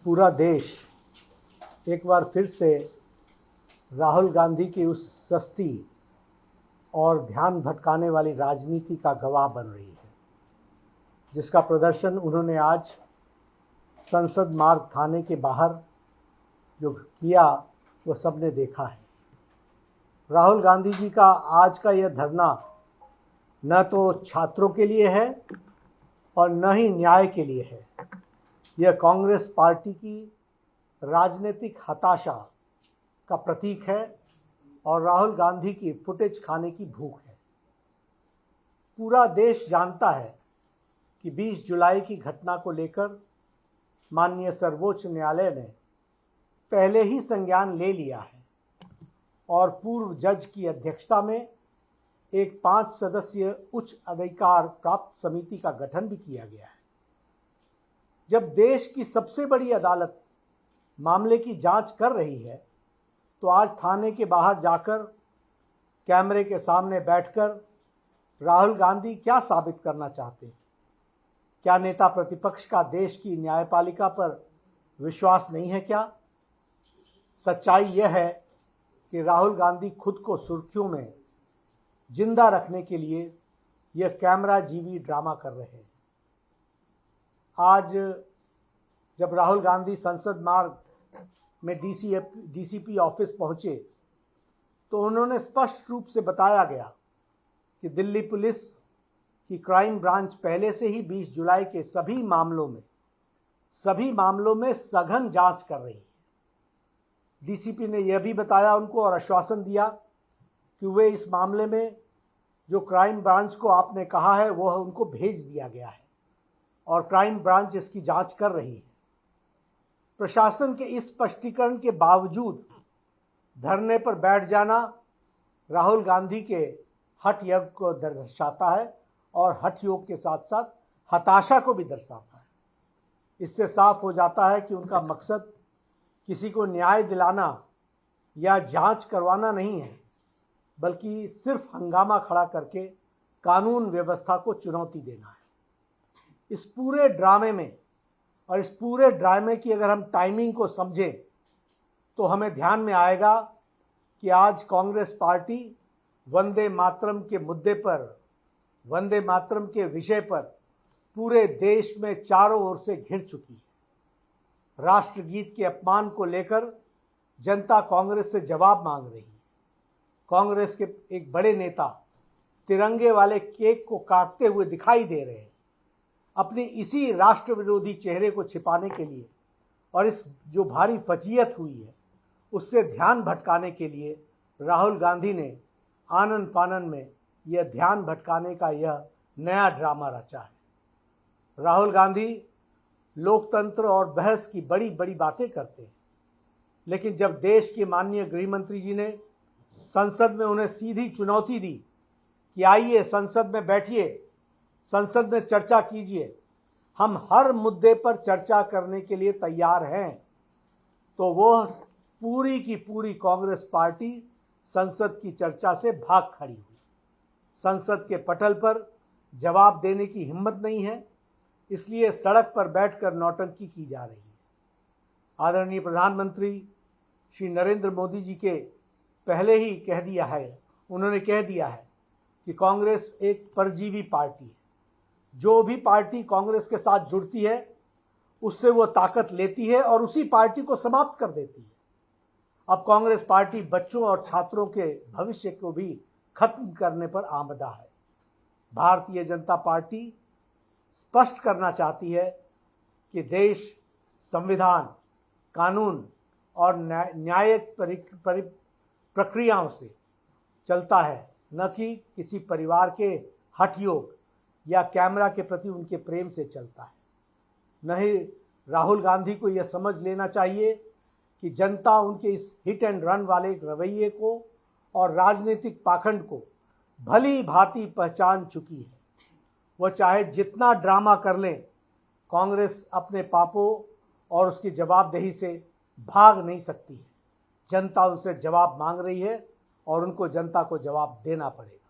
पूरा देश एक बार फिर से राहुल गांधी की उस सस्ती और ध्यान भटकाने वाली राजनीति का गवाह बन रही है, जिसका प्रदर्शन उन्होंने आज संसद मार्ग थाने के बाहर जो किया वो सबने देखा है। राहुल गांधी जी का आज का यह धरना न तो छात्रों के लिए है और न ही न्याय के लिए है। यह कांग्रेस पार्टी की राजनीतिक हताशा का प्रतीक है और राहुल गांधी की फुटेज खाने की भूख है। पूरा देश जानता है कि 20 जुलाई की घटना को लेकर माननीय सर्वोच्च न्यायालय ने पहले ही संज्ञान ले लिया है और पूर्व जज की अध्यक्षता में एक 5 सदस्यीय उच्च अधिकार प्राप्त समिति का गठन भी किया गया है। जब देश की सबसे बड़ी अदालत मामले की जांच कर रही है तो आज थाने के बाहर जाकर कैमरे के सामने बैठकर राहुल गांधी क्या साबित करना चाहते हैं? क्या नेता प्रतिपक्ष का देश की न्यायपालिका पर विश्वास नहीं है क्या? सच्चाई यह है कि राहुल गांधी खुद को सुर्खियों में जिंदा रखने के लिए यह कैमरा जीवी ड्रामा कर रहे हैं। आज जब राहुल गांधी संसद मार्ग में डीसीपी ऑफिस पहुंचे तो उन्होंने स्पष्ट रूप से बताया गया कि दिल्ली पुलिस की क्राइम ब्रांच पहले से ही 20 जुलाई के सभी मामलों में सघन जांच कर रही है। डीसीपी ने यह भी बताया उनको और आश्वासन दिया कि वे इस मामले में जो क्राइम ब्रांच को आपने कहा है वह उनको भेज दिया गया है और क्राइम ब्रांच इसकी जांच कर रही है। प्रशासन के इस स्पष्टीकरण के बावजूद धरने पर बैठ जाना राहुल गांधी के हठ योग को दर्शाता है और हठ योग के साथ साथ हताशा को भी दर्शाता है। इससे साफ हो जाता है कि उनका मकसद किसी को न्याय दिलाना या जांच करवाना नहीं है, बल्कि सिर्फ हंगामा खड़ा करके कानून व्यवस्था को चुनौती देना है। इस पूरे ड्रामे में और इस पूरे ड्रामे की अगर हम टाइमिंग को समझें तो हमें ध्यान में आएगा कि आज कांग्रेस पार्टी वंदे मातरम के मुद्दे पर, वंदे मातरम के विषय पर पूरे देश में चारों ओर से घिर चुकी है। राष्ट्रगीत के अपमान को लेकर जनता कांग्रेस से जवाब मांग रही है। कांग्रेस के एक बड़े नेता तिरंगे वाले केक को काटते हुए दिखाई दे रहे हैं अपनी इसी राष्ट्र विरोधी चेहरे को छिपाने के लिए, और इस जो भारी फजीयत हुई है उससे ध्यान भटकाने के लिए राहुल गांधी ने आनन फानन में यह ध्यान भटकाने का यह नया ड्रामा रचा है। राहुल गांधी लोकतंत्र और बहस की बड़ी बड़ी बातें करते हैं, लेकिन जब देश के माननीय गृह मंत्री जी ने संसद में उन्हें सीधी चुनौती दी कि आइए संसद में बैठिए, संसद में चर्चा कीजिए, हम हर मुद्दे पर चर्चा करने के लिए तैयार हैं, तो वो पूरी की पूरी कांग्रेस पार्टी संसद की चर्चा से भाग खड़ी हुई। संसद के पटल पर जवाब देने की हिम्मत नहीं है, इसलिए सड़क पर बैठकर नौटंकी की जा रही है। आदरणीय प्रधानमंत्री श्री नरेंद्र मोदी जी के पहले ही उन्होंने कह दिया है कि कांग्रेस एक परजीवी पार्टी है। जो भी पार्टी कांग्रेस के साथ जुड़ती है उससे वो ताकत लेती है और उसी पार्टी को समाप्त कर देती है। अब कांग्रेस पार्टी बच्चों और छात्रों के भविष्य को भी खत्म करने पर आमदा है। भारतीय जनता पार्टी स्पष्ट करना चाहती है कि देश संविधान, कानून और न्यायिक प्रक्रियाओं से चलता है, न कि किसी परिवार के हठयोग या कैमरा के प्रति उनके प्रेम से चलता है। नहीं, राहुल गांधी को यह समझ लेना चाहिए कि जनता उनके इस हिट एंड रन वाले रवैये को और राजनीतिक पाखंड को भली भांति पहचान चुकी है। वह चाहे जितना ड्रामा कर लें, कांग्रेस अपने पापों और उसकी जवाबदेही से भाग नहीं सकती है। जनता उनसे जवाब मांग रही है और उनको जनता को जवाब देना पड़ेगा।